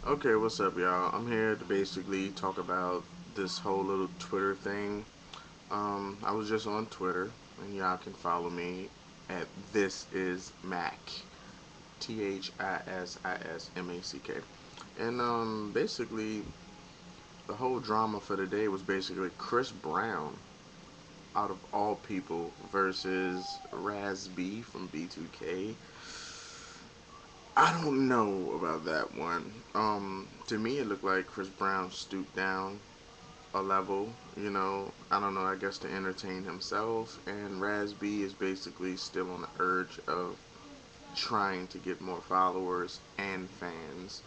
Okay, what's up, y'all? I'm here to basically talk about this whole little Twitter thing. I was just on Twitter, and y'all can follow me at This Is Mac, ThisIsMack. And basically, the whole drama for the day was basically Chris Brown, out of all people, versus Raz B from B2K. I don't know about that one. To me, it looked like Chris Brown stooped down a level, I don't know, I guess to entertain himself. And Raz B is basically still on the urge of trying to get more followers and fans.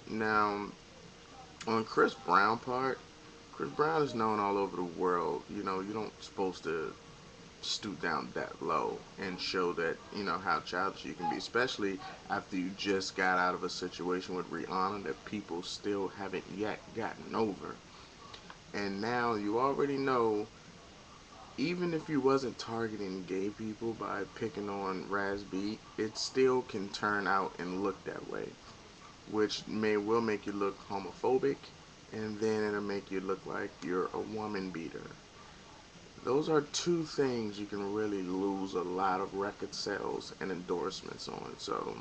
Now, on Chris Brown part, Chris Brown is known all over the world. You don't supposed to stoop down that low and show that, how childish you can be, especially after you just got out of a situation with Rihanna that people still haven't yet gotten over. And now you already know, even if you wasn't targeting gay people by picking on Raz B, it still can turn out and look that way, which will make you look homophobic, and then it'll make you look like you're a woman beater. Those are two things you can really lose a lot of record sales and endorsements on. So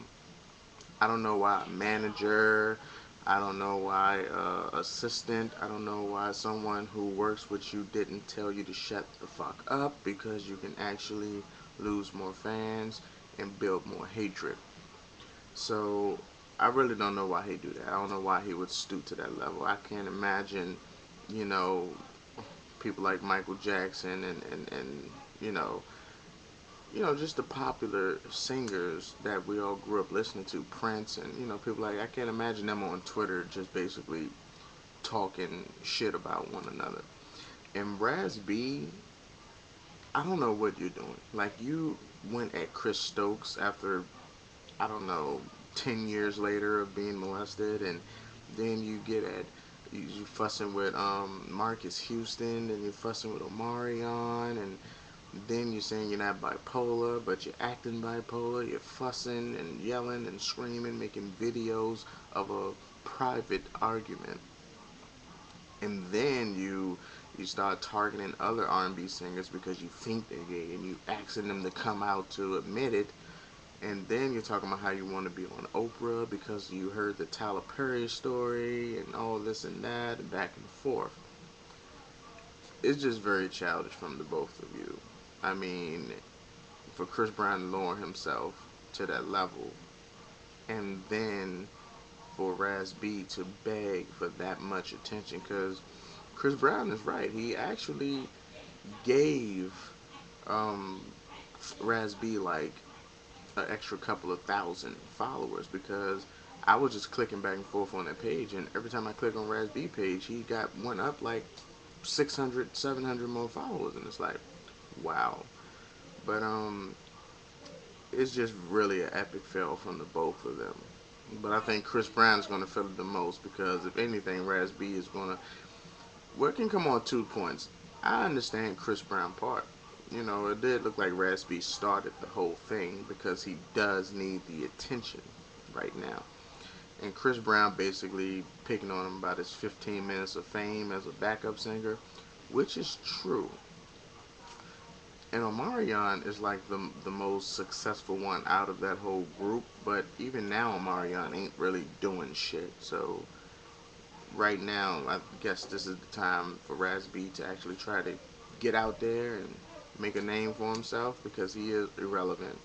I don't know why a manager, I don't know why assistant, I don't know why someone who works with you didn't tell you to shut the fuck up, because you can actually lose more fans and build more hatred. So I really don't know why he do that. I don't know why he would stoop to that level. I can't imagine, you know, people like Michael Jackson and you know, just the popular singers that we all grew up listening to, Prince, and people like, I can't imagine them on Twitter just basically talking shit about one another. And Raz B, I don't know what you're doing. Like, you went at Chris Stokes after, I don't know, 10 years later of being molested, and then you get at you fussing with Marcus Houston, and you're fussing with Omarion, and then you're saying you're not bipolar, but you're acting bipolar. You're fussing and yelling and screaming, making videos of a private argument. And then you start targeting other R&B singers because you think they're gay, and you asking them to come out to admit it. And then you're talking about how you want to be on Oprah because you heard the Tyler Perry story and all this and that and back and forth. It's just very childish from the both of you. I mean, for Chris Brown to lower himself to that level, and then for Raz B to beg for that much attention, because Chris Brown is right. He actually gave um, Raz B like an extra couple of thousand followers, because I was just clicking back and forth on that page, and every time I click on Raz B page, he went up like 600, 700 more followers, and it's like, wow. But it's just really an epic fail from the both of them. But I think Chris Brown is going to feel it the most, because if anything, Raz B is going to. Well, it can come on 2 points. I understand Chris Brown part. It did look like Raz B started the whole thing because he does need the attention right now. And Chris Brown basically picking on him about his 15 minutes of fame as a backup singer, which is true. And Omarion is like the most successful one out of that whole group. But even now, Omarion ain't really doing shit. So right now, I guess this is the time for Raz B to actually try to get out there and make a name for himself, because he is irrelevant.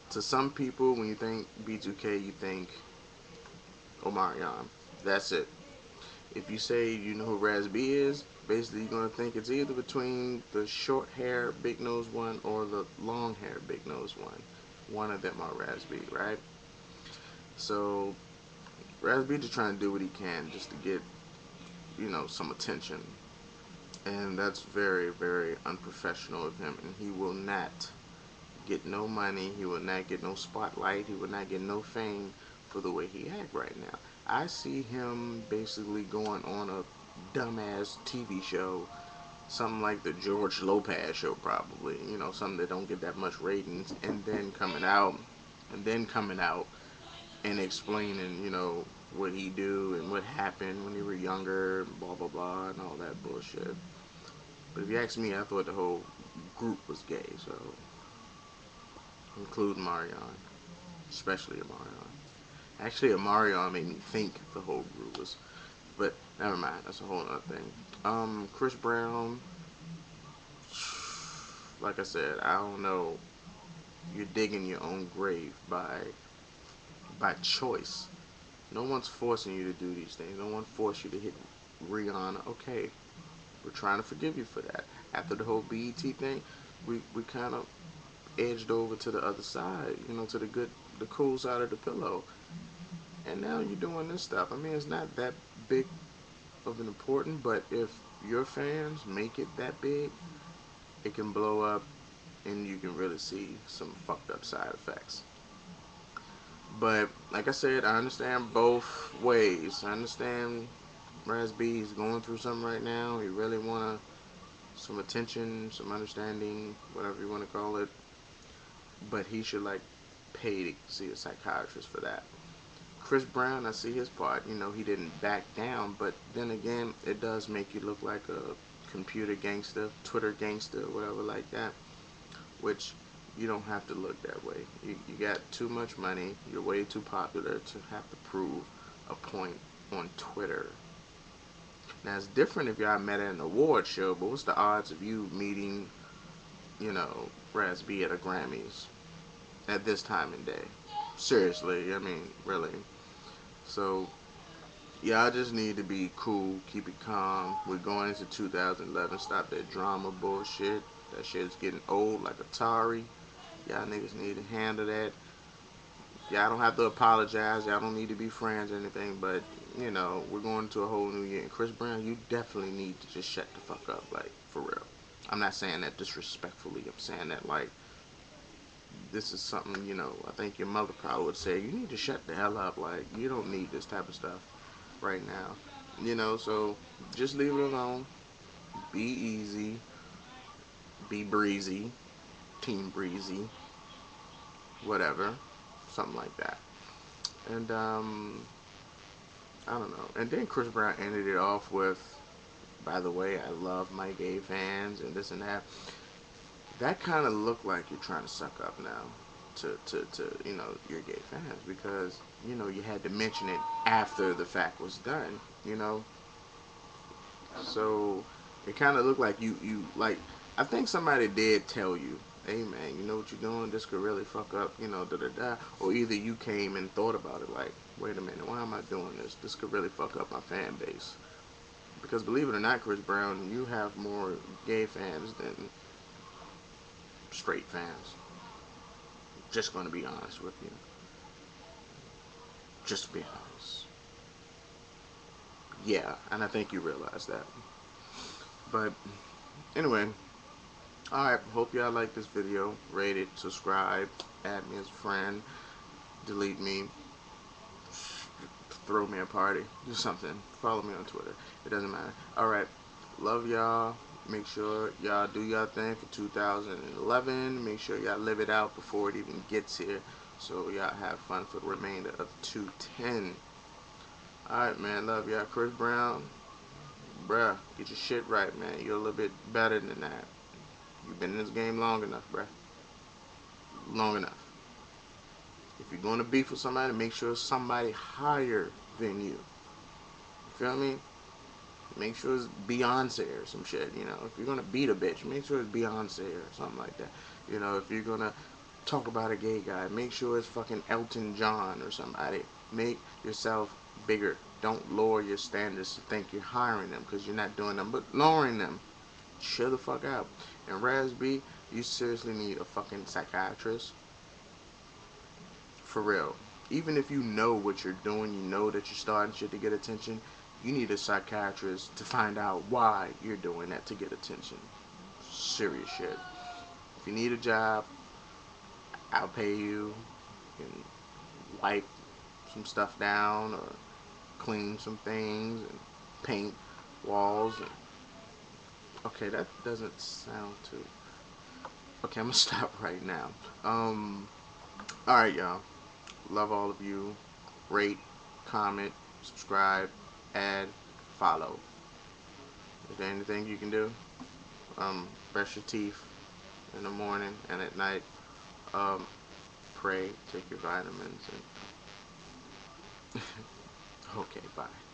To some people, when you think B2K, you think Omarion. That's it. If you say you know who Raz B is, basically you're gonna think it's either between the short hair big nose one or the long hair big nose one. One of them are Raz B, right? So Raz B just trying to do what he can just to get, some attention. And that's very, very unprofessional of him, and he will not get no money, he will not get no spotlight, he will not get no fame for the way he act right now. I see him basically going on a dumbass TV show, something like the George Lopez show, probably, something that don't get that much ratings, and then coming out and explaining, what he do and what happened when he were younger, blah blah blah, and all that bullshit. But if you ask me, I thought the whole group was gay, so including Marion, especially Marion. Actually, Marion made me think the whole group was, but never mind. That's a whole other thing. Chris Brown, like I said, I don't know. You're digging your own grave by choice. No one's forcing you to do these things. No one forced you to hit Rihanna. Okay, we're trying to forgive you for that. After the whole BET thing, we kind of edged over to the other side, to the cool side of the pillow. And now you're doing this stuff. I mean, it's not that big of an important, but if your fans make it that big, it can blow up and you can really see some fucked up side effects. But like I said, I understand both ways. I understand Raz B is going through something right now. He really want some attention, some understanding, whatever you want to call it. But he should pay to see a psychiatrist for that. Chris Brown, I see his part. He didn't back down, but then again, it does make you look like a computer gangster, Twitter gangster, whatever like that. Which you don't have to look that way. You got too much money. You're way too popular to have to prove a point on Twitter. Now it's different if y'all met at an award show, but what's the odds of you meeting, Raz B at a Grammys at this time and day? Seriously, I mean, really. So y'all just need to be cool, keep it calm. We're going into 2011. Stop that drama bullshit. That shit's getting old like Atari. Y'all niggas need to handle that. Y'all don't have to apologize. Y'all don't need to be friends or anything. But, we're going into a whole new year. And Chris Brown, you definitely need to just shut the fuck up. Like, for real. I'm not saying that disrespectfully. I'm saying that, this is something, I think your mother probably would say, you need to shut the hell up. Like, you don't need this type of stuff right now. So just leave it alone. Be easy. Be breezy. Team breezy. Whatever. Something like that. And, I don't know. And then Chris Brown ended it off with, by the way, I love my gay fans and this and that. That kind of looked like you're trying to suck up now to your gay fans because, you had to mention it after the fact was done, So it kind of looked like I think somebody did tell you, hey man, you know what you're doing? This could really fuck up, da da da. Or either you came and thought about it like, wait a minute, why am I doing this? This could really fuck up my fan base. Because believe it or not, Chris Brown, you have more gay fans than straight fans. Just gonna be honest with you. Just to be honest. Yeah, and I think you realize that. But anyway, alright, hope y'all like this video. Rate it, subscribe, add me as a friend, delete me, throw me a party, do something. Follow me on Twitter. It doesn't matter. Alright, love y'all. Make sure y'all do y'all thing for 2011. Make sure y'all live it out before it even gets here. So y'all have fun for the remainder of 210. Alright, man. Love y'all. Chris Brown. Bruh, get your shit right, man. You're a little bit better than that. You've been in this game long enough, bruh. Long enough. If you're going to beef with somebody, make sure it's somebody higher than you. You feel me? Make sure it's Beyonce or some shit, If you're gonna beat a bitch, make sure it's Beyonce or something like that. If you're gonna talk about a gay guy, make sure it's fucking Elton John or somebody. Make yourself bigger. Don't lower your standards to think you're hiring them because you're not doing them, but lowering them. Chill the fuck out. And Raz B, you seriously need a fucking psychiatrist. For real. Even if you know what you're doing, you know that you're starting shit to get attention, you need a psychiatrist to find out why you're doing that to get attention. Serious shit. If you need a job, I'll pay you. You can wipe some stuff down or clean some things and paint walls. And okay, that doesn't sound too... Okay, I'm gonna stop right now. Alright, y'all. Love all of you. rate, comment, subscribe, add, follow. Is there anything you can do? Brush your teeth in the morning and at night. Um, Pray, take your vitamins, and okay, bye.